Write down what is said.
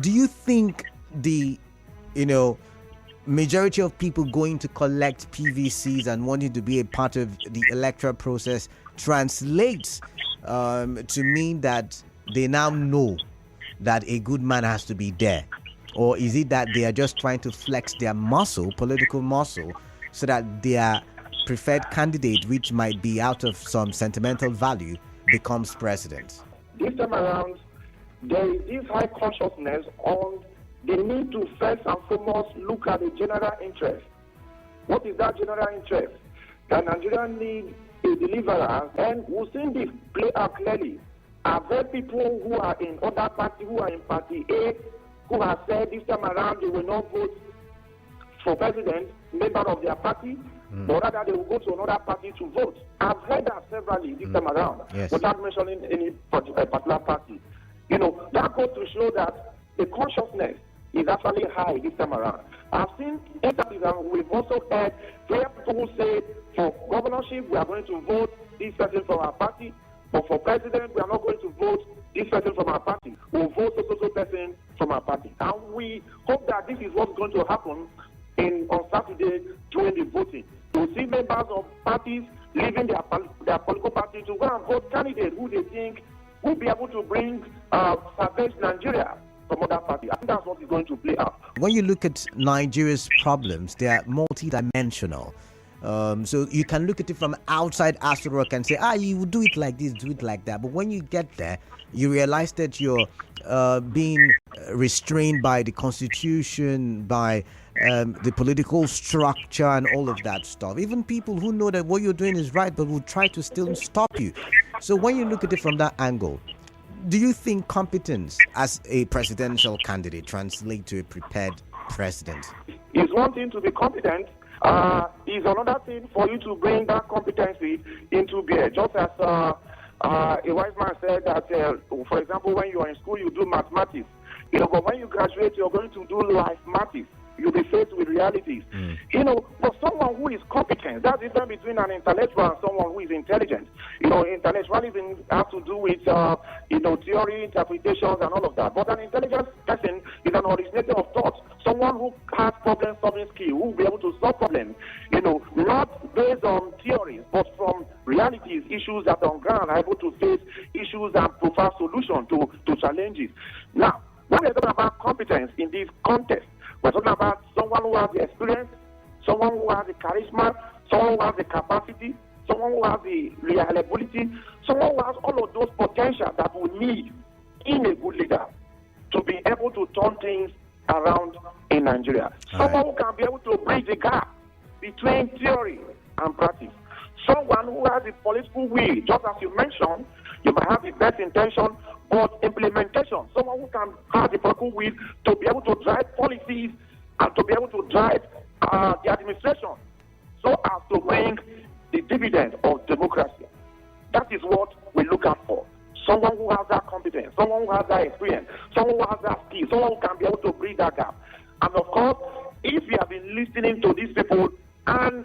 do you think the, majority of people going to collect PVCs and wanting to be a part of the electoral process translates to mean that they now know that a good man has to be there? Or is it that they are just trying to flex their muscle, political muscle, so that their preferred candidate, which might be out of some sentimental value, becomes president? This time around, there is this high consciousness on the need to first and foremost look at the general interest. What is that general interest? That Nigeria needs a deliverer, and we've seen this play out clearly. Are there people who are in other parties, who are in Party A, who have said this time around they will not vote for president, member of their party, but rather they will go to another party to vote? I've heard that severally this time around, without mentioning any particular party. That goes to show that the consciousness is actually high this time around. I've seen instances, and we've also heard where people who say for governorship we are going to vote this person from our party, but for president we are not going to vote this person from our party. We'll vote so person from our party. And we hope that this is what's going to happen on Saturday during the voting. We'll see members of parties leaving their political party to go and vote candidates who they think will be able to bring salvage Nigeria from other parties. I think that's what is going to play out. When you look at Nigeria's problems, they are multidimensional. So you can look at it from outside Aso Rock and say, you do it like this, do it like that. But when you get there, you realize that you're being restrained by the Constitution, by the political structure and all of that stuff. Even people who know that what you're doing is right, but will try to still stop you. So when you look at it from that angle, do you think competence as a presidential candidate translates to a prepared president? It's one thing to be competent. Is another thing for you to bring that competency into bear. Just as a wise man said that, for example, when you are in school, you do mathematics. But when you graduate, you're going to do life mathematics. You'll be faced with realities. For someone who is competent, that's the difference between an intellectual and someone who is intelligent. Intellectualism has to do with, theory, interpretations, and all of that. But an intelligent person is an originator of thought, someone who has problem-solving skill, who will be able to solve problems, not based on theories, but from realities, issues that are on ground, are able to face issues and provide solutions to challenges. Now, when we're talking about competence in this context, we're talking about someone who has the experience, someone who has the charisma, someone who has the capacity, someone who has the reliability, someone who has all of those potentials that we need in a good leader to be able to turn things around in Nigeria. Someone who can be able to bridge the gap between theory and practice. Someone who has the political will, just as you mentioned, you might have the best intention, but implementation. Someone who can have the political will to be able to drive policies and to be able to drive the administration so as to bring the dividend of democracy. That is what we look out for. Someone who has that competence, someone who has that experience, someone who has that skill, someone who can be able to bridge that gap. And of course, if you have been listening to these people and